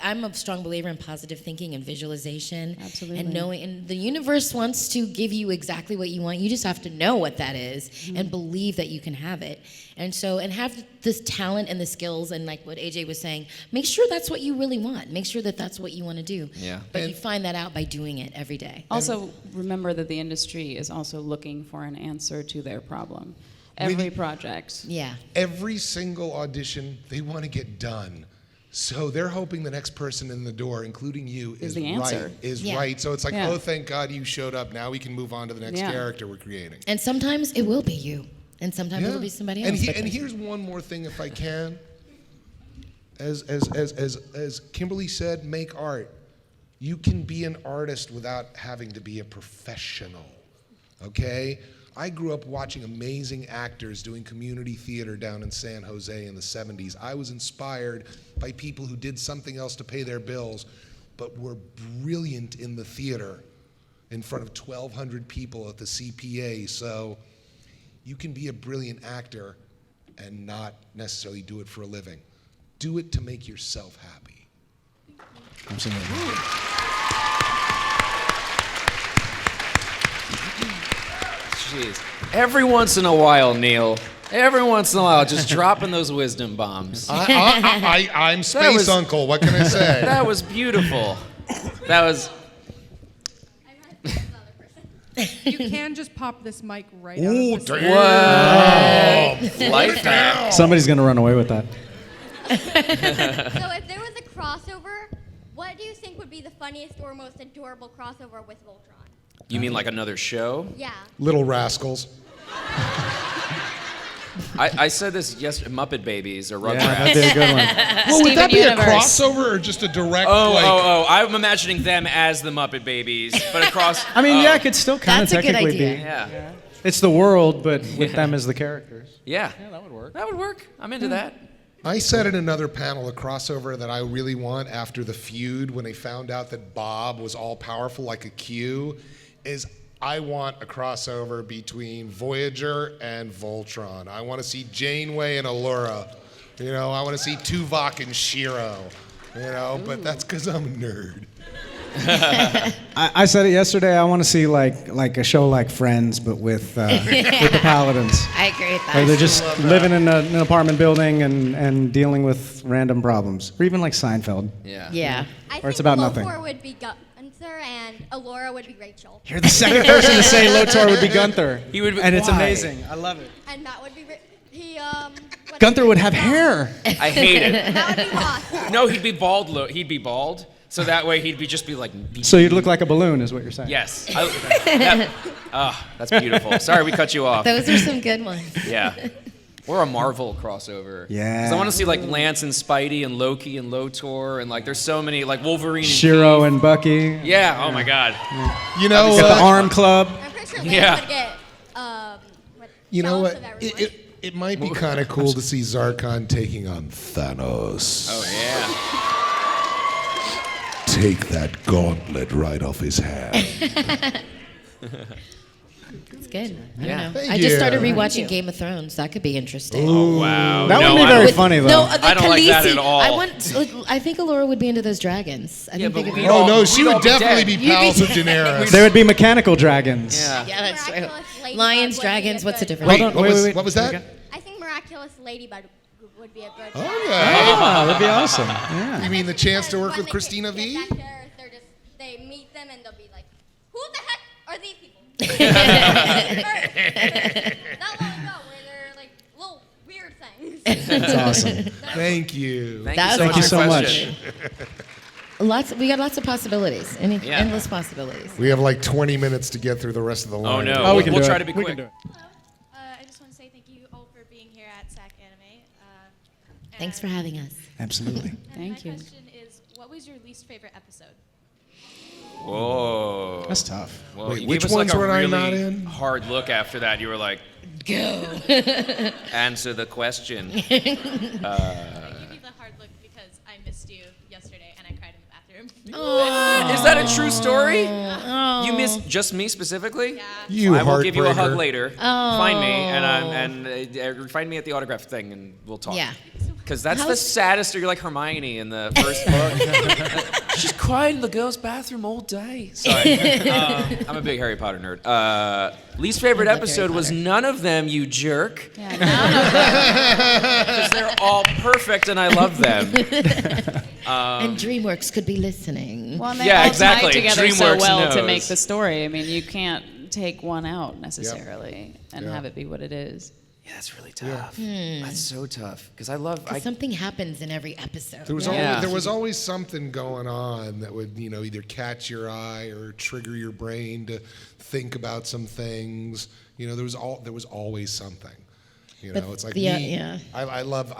I'm a strong believer in positive thinking and visualization. Absolutely. And knowing, and the universe wants to give you exactly what you want. You just have to know what that is and believe that you can have it. And have this talent and the skills, and like what AJ was saying, make sure that's what you really want. Make sure that that's what you want to do. Yeah. But you find that out by doing it every day. Also, remember that the industry is also looking for an answer to their problem. Every project. Yeah. Every single audition they want to get done. So they're hoping the next person in the door, including you, Is the answer. right. So it's like, Yeah. oh, thank God you showed up. Now we can move on to the next Yeah. character we're creating. And sometimes it will be you, and sometimes it'll be somebody else. And here's one more thing, if I can. As Kimberly said, make art. You can be an artist without having to be a professional. Okay? I grew up watching amazing actors doing community theater down in San Jose in the 70s. I was inspired by people who did something else to pay their bills, but were brilliant in the theater in front of 1,200 people at the CPA. So you can be a brilliant actor and not necessarily do it for a living. Do it to make yourself happy. Absolutely. Jeez. Every once in a while, Neil. Every once in a while, just dropping those wisdom bombs. I'm Space Uncle. What can I say? That was beautiful. That was. You can just pop this mic right Ooh, out of this. damn. Life hack. Somebody's gonna run away with that. So if there was a crossover, what do you think would be the funniest or most adorable crossover with Voltron? You mean like another show? Yeah. Little Rascals. I said this Muppet Babies or Rugrats. Yeah, that'd be a good one. Well, would that be Universe. a crossover or just a direct? I'm imagining them as the Muppet Babies, but across. I mean, yeah, it could still kind of That's a good technically idea. be. Yeah. It's the world, but with them as the characters. Yeah. That would work. That would work. I'm into that. I said in another panel, a crossover that I really want after the feud when they found out that Bob was all powerful like a Q, is I want a crossover between Voyager and Voltron. I want to see Janeway and Allura. You know, I want to see Tuvok and Shiro. You know, but that's because I'm a nerd. I said it yesterday. I want to see like a show like Friends, but with the Paladins. I agree with Where that. they're just living in an apartment building and dealing with random problems, or even like Seinfeld. Yeah. I Or it's think about nothing. Lotor would be Gunther and Allura would be Rachel. You're the second person to say Lotor would be Gunther. He would be, and it's why? amazing. I love it. And Matt would be Gunther would have hair. I hate it. That would be Ross. No, he'd be bald. He'd be bald. So that way he'd just be like. So you'd look like a balloon, is what you're saying. Yes. That's beautiful. Sorry we cut you off. Those are some good ones. Yeah. Or a Marvel crossover. Yeah. 'Cause I want to see like Lance and Spidey and Loki and Lotor and like there's so many like Wolverine. Shiro and Bucky. Yeah. Oh my God. You know, Got the Arm Club. I'm pretty sure Lance Yeah. would get You know jealous what? of everyone. It might be kind of cool to see Zarkon taking on Thanos. Oh yeah. Take that gauntlet right off his hand. It's good. I Yeah. don't know. Thank I just started you. rewatching Game of Thrones. That could be interesting. Oh wow. That No, would be I very don't- funny, though. No, I don't like that Khaleesi. at all. I think Allura would be into those dragons. I Yeah, didn't think but of we'd it. all- Oh no, she we'd all would be definitely dead. be pals with Daenerys. There would be mechanical dragons. Yeah. Yeah, that's true. Miraculous Ladybug Lions, would be dragons. a What's the good- difference? Wait, Hold on, what was that? I think Miraculous Ladybug would be a good. Oh Oh, yeah. that'd be awesome. Yeah. You mean the chance to work When with they Christina get V? back there, they meet them and they'll be like, "Who the heck are these people?" Not long ago, where they're like little weird things. That's awesome. Thank you. Thank That you so was much. so for your much. question. We got lots of possibilities. Yeah. Endless possibilities. We have like 20 minutes to get through the rest of the Oh line. no. Oh, we can we'll do try it. to be We quick. can do it. I just want to say thank you all for being here at SacAnime. Thanks for having us. Absolutely. Thank you. My question is, what was your least favorite episode? Whoa. That's tough. Well, Wait, you which gave us like ones a were I really not in? hard look after that. You were like, Go. answer the question. I gave you the hard look because I missed you yesterday and I cried in the bathroom. Is that a true story? Oh. You missed just me specifically? Yeah. You I will give you a hug heartbreaker. later. Find me find me at the autograph thing and we'll talk. Yeah. Because that's the How's- saddest. You're like Hermione in the first book. She's crying in the girls' bathroom all day. Sorry. I'm a big Harry Potter nerd. Least favorite I love Harry episode was Potter. none of them, you jerk. Yeah, none of them. Because they're all perfect and I love them. And DreamWorks could be listening. Well, and they Yeah, all exactly. tie together so DreamWorks well to knows. make the story. I mean, you can't take one out necessarily and have it be what it is. Yeah, that's really tough. That's so tough. Because I love. Something happens in every episode. There was, Yeah. always, there was always something going on that would, either catch your eye or trigger your brain to think about some things. There was always something. It's like me. yeah. I love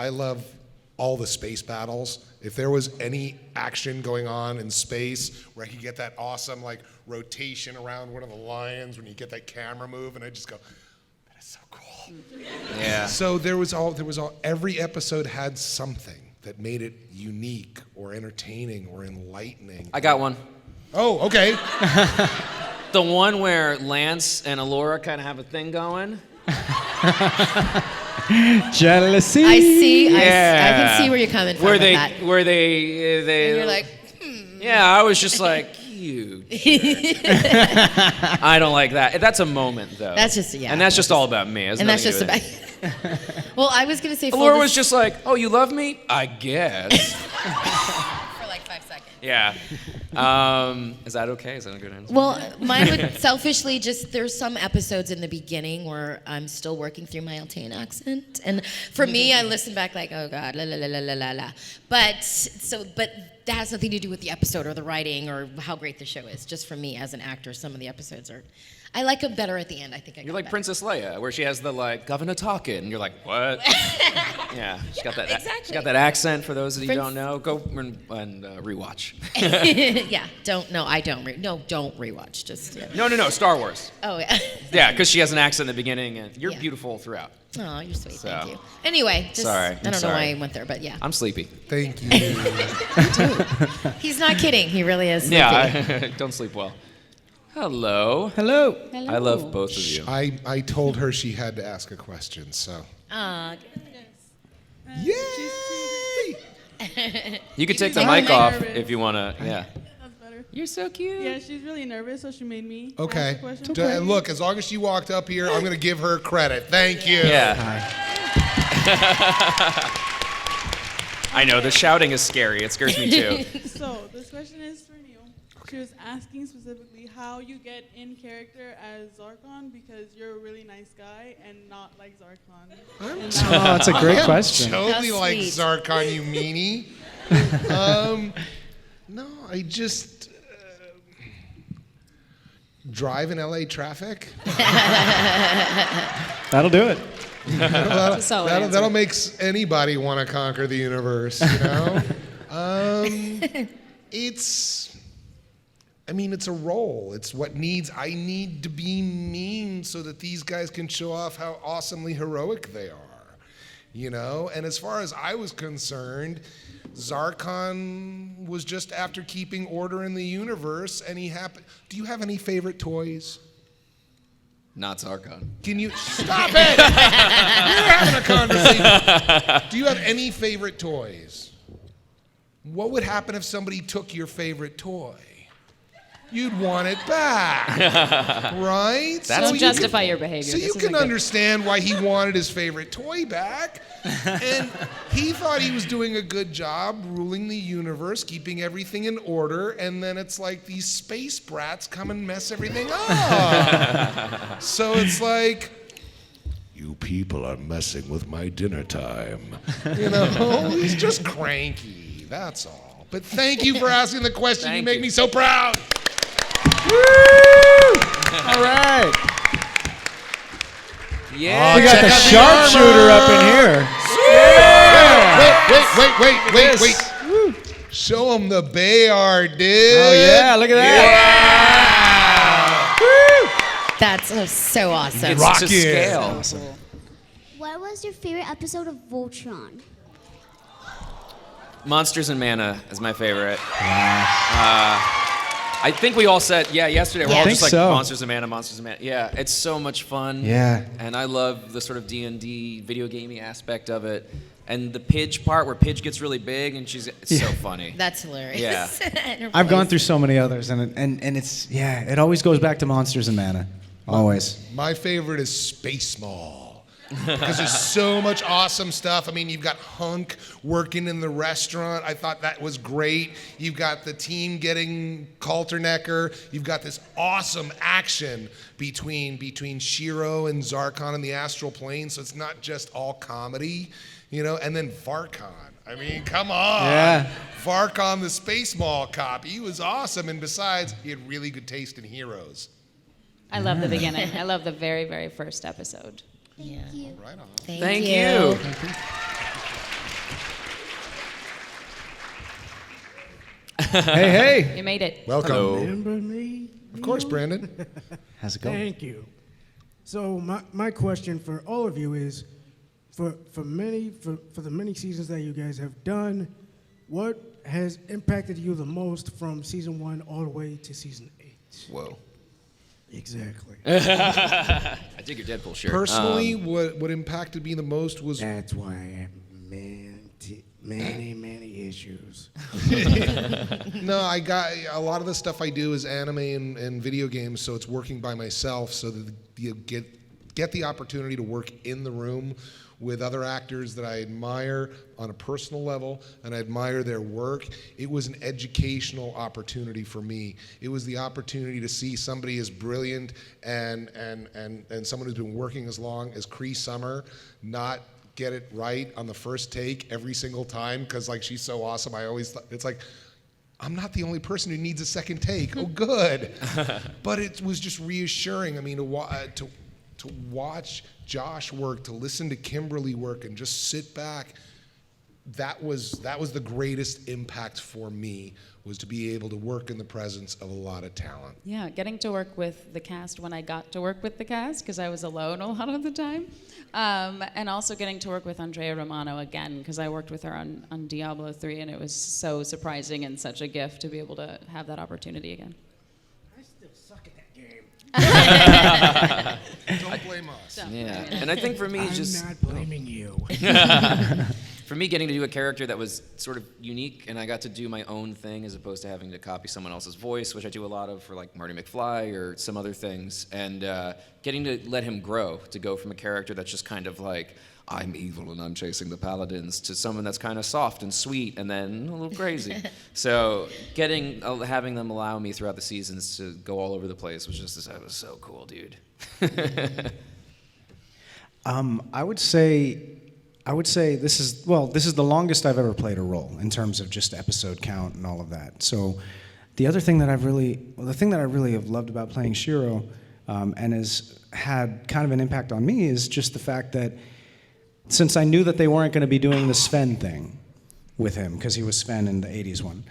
all the space battles. If there was any action going on in space where I could get that awesome like rotation around one of the lions when you get that camera move, and I just go, that is so cool. Yeah. So every episode had something that made it unique or entertaining or enlightening. I got one. Oh, okay. The one where Lance and Allura kind of have a thing going. Jealousy. I see. I Yeah. can see where you're coming from Where with they, that. where they, And you're like, yeah, I was just like, you. I don't like that. That's a moment, though. That's just, yeah. And that's just all about me. It has and that's nothing just to do with about. Well, I was gonna say. it. Allura was just like, oh, you love me? I guess. for like 5 seconds. Yeah. Is that okay? Is that a good answer? Well, mine would selfishly just, there's some episodes in the beginning where I'm still working through my Altean accent. And for me, I listen back like, oh God, la la la la la la la. But that has nothing to do with the episode or the writing or how great the show is. Just for me as an actor, some of the episodes are, I like them better at the end. I think I You're like Princess Leia, where she has the like Governor talking, and you're like, what? Yeah, she's got that. exactly. She's got that accent. For those of you who don't know, go and rewatch. Yeah, don't rewatch. Just yeah. No, Star Wars. Oh yeah. Yeah, because she has an accent in the beginning, and you're beautiful throughout. Oh, you're sweet. So. Thank you. Anyway, just, Sorry. I don't know why I went there, but yeah. I'm sleepy. Thank you. He's not kidding. He really is. Sleepy. Yeah, I don't sleep well. Hello. Hello. I love both of you. I told her she had to ask a question, so. Yay! You could take the really mic off nervous. if you want to. Yeah. That's better. You're so cute. Yeah, she's really nervous, so she made me Okay. ask the question. And look, as long as she walked up here, I'm going to give her credit. Thank you. Yeah. I know, the shouting is scary. It scares me too. So, this question is for Neil. She was asking specifically how you get in character as Zarkon because you're a really nice guy and not like Zarkon. Oh, that's a great question. Totally How like sweet. Zarkon, you meanie. No, I just drive in LA traffic. That'll do it. That'll make anybody want to conquer the universe, you know? It's a role. It's what I need to be mean so that these guys can show off how awesomely heroic they are, you know? And as far as I was concerned, Zarkon was just after keeping order in the universe, and do you have any favorite toys? Not Zarkon. Can you stop it? You're having a conversation. Do you have any favorite toys? What would happen if somebody took your favorite toy? You'd want it back, right? Don't justify your behavior. So you can understand why he wanted his favorite toy back. And he thought he was doing a good job ruling the universe, keeping everything in order, and then it's like these space brats come and mess everything up. So it's like, you people are messing with my dinner time. You know, he's just cranky, that's all. But thank you for asking the question. You make me so proud. Woo! All right. Yeah. We got the sharpshooter up in here. Yeah. Wait. Show him the Bayard, dude. Oh, yeah, look at that. Woo! That's so awesome. It's to scale. Awesome. What was your favorite episode of Voltron? Monsters and Mana is my favorite. I think we all said, yesterday. We're all just like, Monsters and Mana. Yeah, it's so much fun. Yeah. And I love the sort of D&D video gaming aspect of it. And the Pidge part where Pidge gets really big and it's so funny. That's hilarious. Yeah. I've gone through so many others, and it's, it always goes back to Monsters and Mana. Always. My favorite is Space Mall. Because there's so much awesome stuff. I mean, you've got Hunk working in the restaurant. I thought that was great. You've got the team getting Kalternecker. You've got this awesome action between Shiro and Zarkon in the astral plane. So it's not just all comedy, you know. And then Varkon. I mean, come on. Yeah. Varkon, the Space Mall cop. He was awesome. And besides, he had really good taste in heroes. I love the beginning. I love the very, very first episode. Thank you. Right on. Thank you. Hey. You made it. Welcome. Hello. Remember me? Of course, Brandon. How's it going? Thank you. So my question for all of you is, for the many seasons that you guys have done, what has impacted you the most from season 1 all the way to season 8? Whoa. Exactly. I dig your Deadpool shirt. Personally, what impacted me the most was... That's why I have many issues. No, I got a lot of the stuff I do is anime and video games, so it's working by myself, so that you get the opportunity to work in the room with other actors that I admire on a personal level, and I admire their work. It was an educational opportunity for me. It was the opportunity to see somebody as brilliant and someone who's been working as long as Cree Summer not get it right on the first take every single time, because like she's so awesome. I always thought, it's like, I'm not the only person who needs a second take. Oh, good. But it was just reassuring. I mean, to watch Josh work, to listen to Kimberly work, and just sit back, that was the greatest impact for me, was to be able to work in the presence of a lot of talent. Yeah, getting to work with the cast when I got to work with the cast, because I was alone a lot of the time. And also getting to work with Andrea Romano again, because I worked with her on Diablo 3, and it was so surprising and such a gift to be able to have that opportunity again. I still suck at that game. Don't blame us. Yeah, and I think for me, I'm just not blaming you. for me, getting to do a character that was sort of unique, and I got to do my own thing as opposed to having to copy someone else's voice, which I do a lot of for like Marty McFly or some other things, and getting to let him grow, to go from a character that's just kind of like, I'm evil and I'm chasing the paladins, to someone that's kind of soft and sweet and then a little crazy. So having them allow me throughout the seasons to go all over the place was so cool, dude. I would say this is the longest I've ever played a role in terms of just episode count and all of that. So the thing that I really have loved about playing Shiro, and has had kind of an impact on me, is just the fact that since I knew that they weren't going to be doing the Sven thing with him, because he was Sven in the 80s one,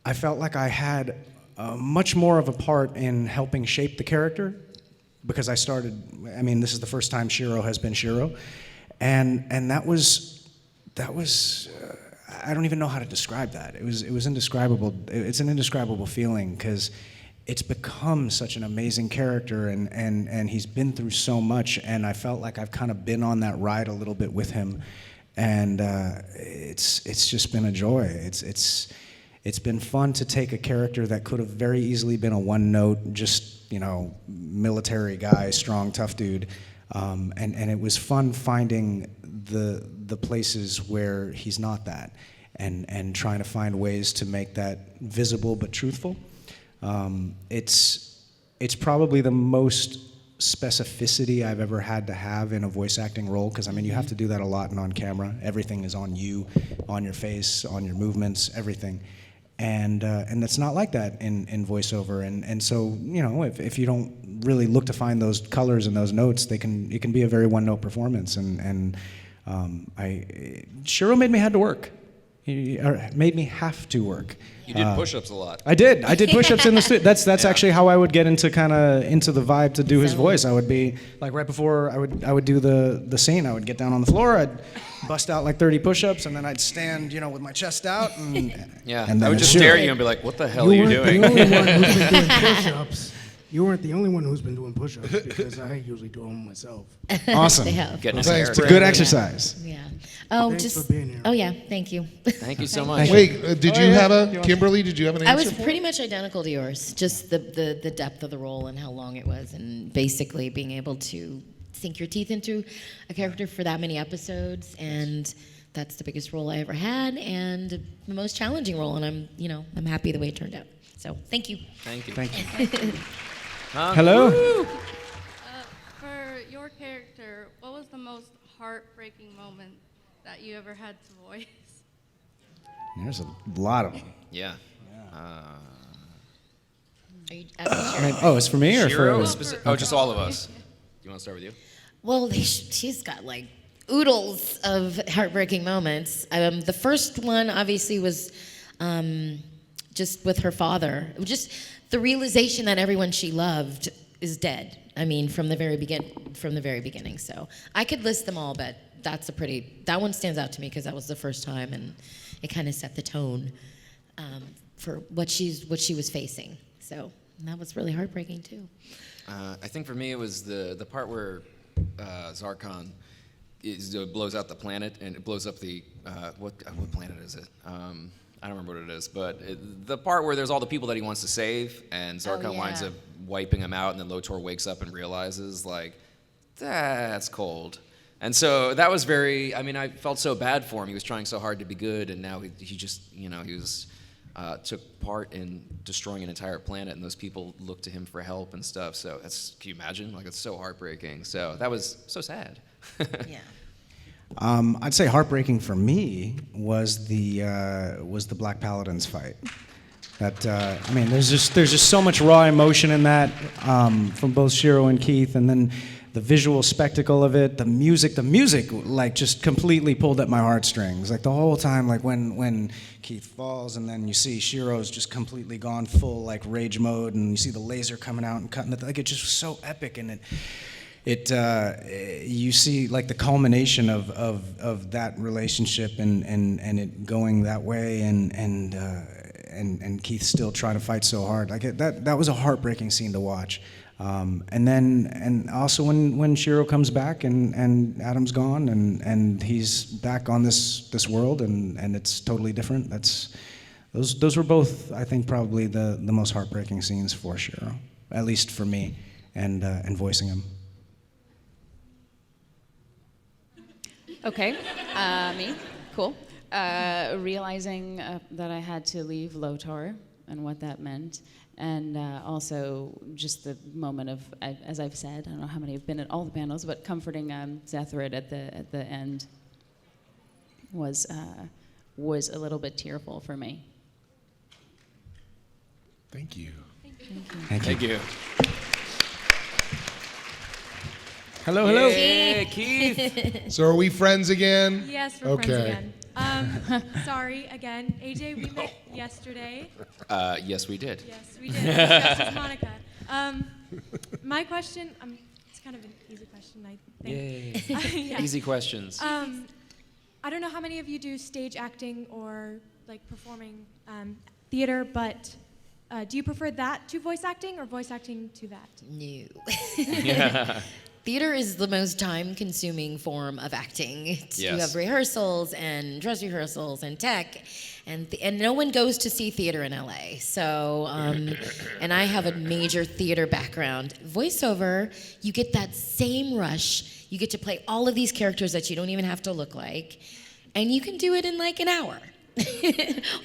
I felt like I had much more of a part in helping shape the character, because this is the first time Shiro has been Shiro, and that was I don't even know how to describe that. It was indescribable. It's an indescribable feeling, because it's become such an amazing character, and he's been through so much, and I felt like I've kind of been on that ride a little bit with him, and it's just been a joy. It's been fun to take a character that could have very easily been a one-note, just military guy, strong, tough dude, and it was fun finding the places where he's not that, and trying to find ways to make that visible but truthful. It's probably the most specificity I've ever had to have in a voice acting role, because you have to do that a lot and on camera. Everything is on you, on your face, on your movements, everything. And it's not like that in voiceover. And so, if you don't really look to find those colors and those notes, it can be a very one-note performance. Shiro made me have to work. Made me have to work. You did push-ups a lot. I did push-ups in the studio. That's actually how I would get into the vibe to do his voice. I would be like, right before I would do the scene, I would get down on the floor, I'd bust out like 30 push-ups, and then I'd stand, with my chest out, and then I would just stare at you and be like, "What the hell are you doing?" The only one who's been doing push-ups. You weren't the only one who's been doing push-ups, because I usually do them myself. Awesome. It's a good exercise. Yeah. Oh, Thanks for being here. Oh yeah, thank you. Thank you so much. Wait, did you have Kimberly? Did you have an answer? I was pretty much identical to yours. Just the depth of the role and how long it was, and basically being able to sink your teeth into a character for that many episodes, and that's the biggest role I ever had, and the most challenging role, and I'm happy the way it turned out. So thank you. Thank you. Thank you. Hello. For your character, what was the most heartbreaking moment that you ever had to voice? There's a lot of them. Yeah. Are you, it's for me or Shiro for? just all of us. Do you want to start with you? Well, she's got like oodles of heartbreaking moments. The first one obviously was just with her father. Just the realization that everyone she loved is dead. From the very beginning. So I could list them all, but that one stands out to me because that was the first time, and it kind of set the tone for what she was facing. So that was really heartbreaking too. I think for me it was the part where Zarkon blows out the planet, and it blows up the what planet is it? I don't remember what it is, but the part where there's all the people that he wants to save, and Zarkon winds up wiping them out, and then Lotor wakes up and realizes, like, that's cold. And so that was very, I mean, I felt so bad for him. He was trying so hard to be good, and now he just, he was, took part in destroying an entire planet, and those people looked to him for help and stuff. So can you imagine? Like, it's so heartbreaking. So that was so sad. Yeah. I'd say heartbreaking for me was the Black Paladins fight. That I mean, there's just so much raw emotion in that from both Shiro and Keith, and then the visual spectacle of it, the music like just completely pulled at my heartstrings. Like the whole time, like when Keith falls and then you see Shiro's just completely gone full like rage mode, and you see the laser coming out and cutting it. Like, it's just so epic, and you see like the culmination of that relationship and it going that way, and Keith still trying to fight so hard. Like that was a heartbreaking scene to watch. And also when Shiro comes back and Adam's gone and he's back on this world and it's totally different. Those were both, I think, probably the most heartbreaking scenes for Shiro, at least for me, and voicing him. Okay, me, cool. Realizing that I had to leave Lotor and what that meant, and also just the moment of, as I've said, I don't know how many have been at all the panels, but comforting Zethrid at the end was a little bit tearful for me. Thank you. Thank you. Hello, hello. Hey, Keith. So are we friends again? Yes, we're friends again. Sorry, again. AJ, we met yesterday. Yes, we did. Yes, we did. Just as Monica. My question, it's kind of an easy question, I think. Yay. Yeah. Easy questions. I don't know how many of you do stage acting or like performing theater, but do you prefer that to voice acting or voice acting to that? No. Yeah. Theater is the most time-consuming form of acting. You have rehearsals and dress rehearsals and tech, and no one goes to see theater in LA. So, and I have a major theater background. Voiceover, you get that same rush. You get to play all of these characters that you don't even have to look like, and you can do it in like an hour.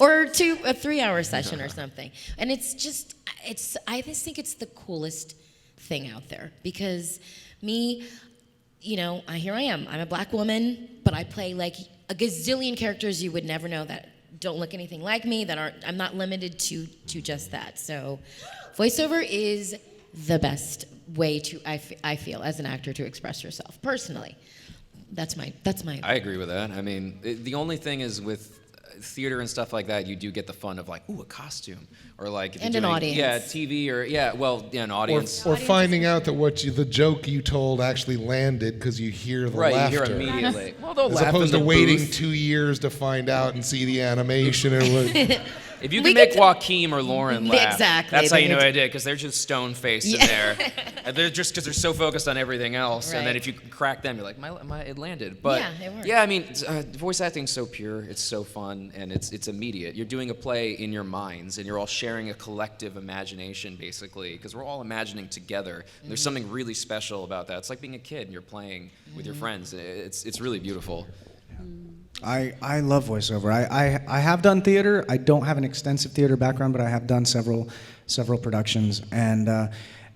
Or a 3-hour session or something. And I just think it's the coolest thing out there, because me, here I am. I'm a black woman, but I play like a gazillion characters you would never know that don't look anything like me, I'm not limited to just that. So voiceover is the best way I feel, as an actor, to express yourself, personally. That's my. I agree with that. I mean, the only thing is with theater and stuff like that, you do get the fun of like, ooh, a costume, or like if and you're doing, an audience. Yeah, TV or an audience. Or finding out that the joke you told actually landed because you hear the laughter. You hear immediately. Well, they'll as laugh opposed in to the waiting booth. 2 years to find out and see the animation. If you can make Joaquin or Lauren laugh, exactly, that's how you know I did, because they're just stone-faced in there. And they're just because they're so focused on everything else. Right. And then if you crack them, you're like, it landed. But it worked. yeah, I mean, voice acting's so pure, it's so fun, and it's immediate. You're doing a play in your minds, and you're all sharing a collective imagination, basically, because we're all imagining together. And there's something really special about that. It's like being a kid and you're playing with your friends. It's really beautiful. I love voiceover. I have done theater. I don't have an extensive theater background, but I have done several productions. And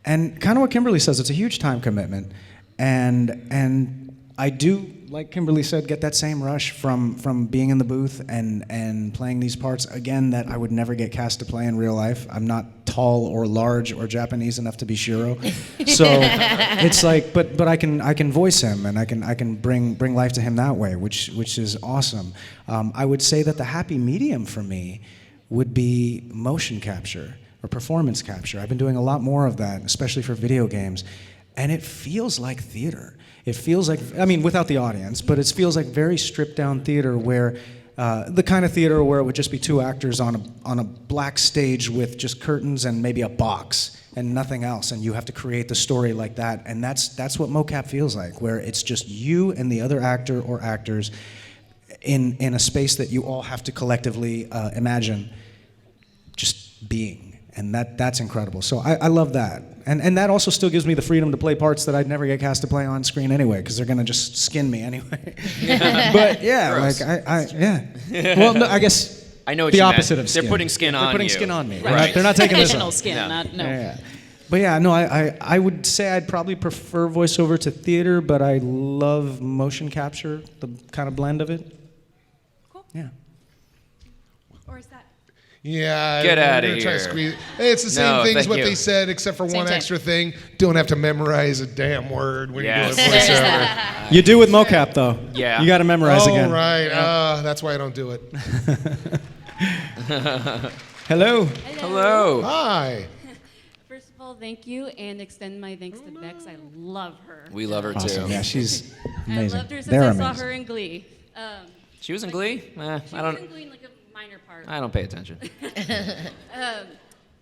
kind of what Kimberly says, it's a huge time commitment. And I do, like Kimberly said, get that same rush from being in the booth and playing these parts, again, that I would never get cast to play in real life. I'm not tall or large or Japanese enough to be Shiro. So it's like, but I can voice him, and I can bring life to him that way, which is awesome. I would say that the happy medium for me would be motion capture or performance capture. I've been doing a lot more of that, especially for video games, and it feels like theater. It feels like, I mean, without the audience, but it feels like very stripped down theater, where the kind of theater where it would just be two actors on a black stage with just curtains and maybe a box and nothing else, and you have to create the story like that. And that's what mocap feels like, where it's just you and the other actor or actors in a space that you all have to collectively imagine just being. And that's incredible. So I love that. And that also still gives me the freedom to play parts that I'd never get cast to play on screen anyway, because they're going to just skin me anyway. But yeah, Gross. yeah. Well, no, I guess I know what the you opposite meant. of skin. They're putting skin on They're putting you. skin on me. Right. They're not taking this Additional off. skin, no. Yeah. But yeah, no, I would say I'd probably prefer voiceover to theater, but I love motion capture, the kind of blend of it. Cool. Yeah. Or is that? Yeah. Get we're outta gonna try to here. squeeze- Hey, it's the same No, thing as thank what you. they said, except for Same one thing. extra thing. Don't have to memorize a damn word when Yes. you're doing voiceover. You do with mocap, though. Yeah. You got to memorize Oh, again. right. That's why I don't do it. Hello. Hello. Hi. First of all, thank you, and extend my thanks to Bex. I love her. We love her Awesome. too. Yeah, she's I amazing. loved her since They're I amazing. saw her in Glee. She was in Glee? She I was don't. in Glee in like a minor part. I don't pay attention.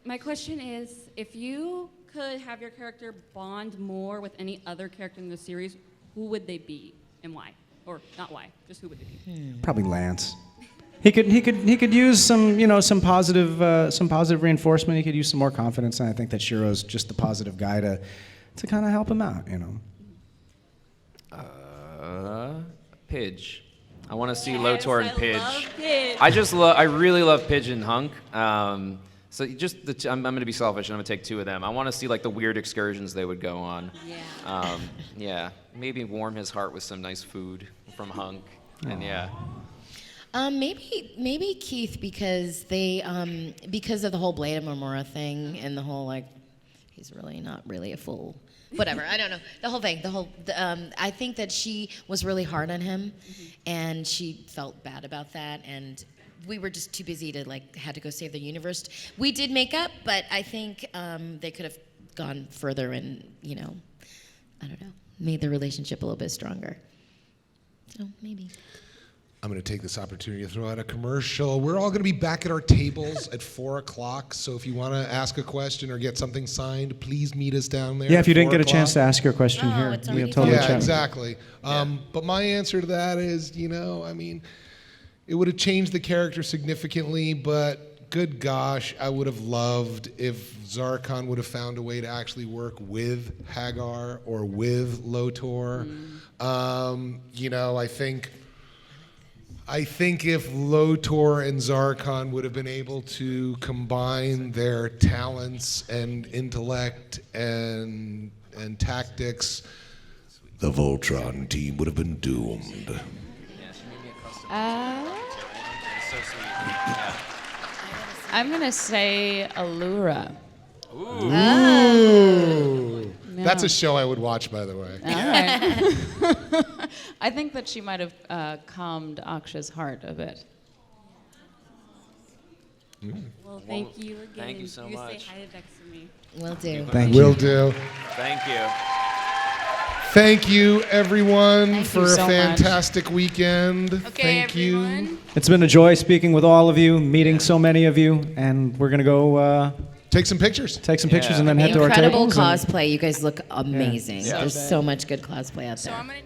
My question is, if you could have your character bond more with any other character in the series, who would they be and why? Or not why, just who would they be? Probably Lance. He could use some positive reinforcement. He could use some more confidence, and I think that Shiro's just the positive guy to kind of help him out. Pidge. I want to see Lotor and I Pidge. love Pidge. I really love Pidge and Hunk. So just I'm going to be selfish and I'm going to take two of them. I want to see like the weird excursions they would go on. Yeah. Yeah. Maybe warm his heart with some nice food from Hunk. And yeah. Maybe Keith, because because of the whole Blade of Marmora thing and the whole like he's really not really a fool. Whatever, I don't know. The whole thing, I think that she was really hard on him, and she felt bad about that, and we were just too busy to had to go save the universe. We did make up, but I think they could have gone further and I don't know, made the relationship a little bit stronger. So maybe. I'm going to take this opportunity to throw out a commercial. We're all going to be back at our tables at 4 o'clock. So if you want to ask a question or get something signed, please meet us down there. Yeah, if you at didn't 4 get a chance to o'clock. ask your question here, it's we'll already totally Yeah, chat. exactly. But my answer to that is, it would have changed the character significantly, but good gosh, I would have loved if Zarkon would have found a way to actually work with Hagar or with Lotor. I think if Lotor and Zarkon would have been able to combine their talents and intellect and tactics, the Voltron team would have been doomed. I'm gonna say Allura. Ooh. No. That's a show I would watch, by the way. All right. I think that she might have calmed Aksha's heart a bit. Well, thank you again. Thank you so much. Say hi to Bex for me. Will do. Thank Will you. do. Thank you. Thank you, everyone, Thank for you a so much. fantastic weekend. Okay, Thank you. everyone. It's been a joy speaking with all of you, meeting so many of you, and we're gonna go Take some pictures. take some pictures and then head to our Incredible tables. and- cosplay. You guys look amazing. Yeah. There's so much good cosplay out there. So I'm gonna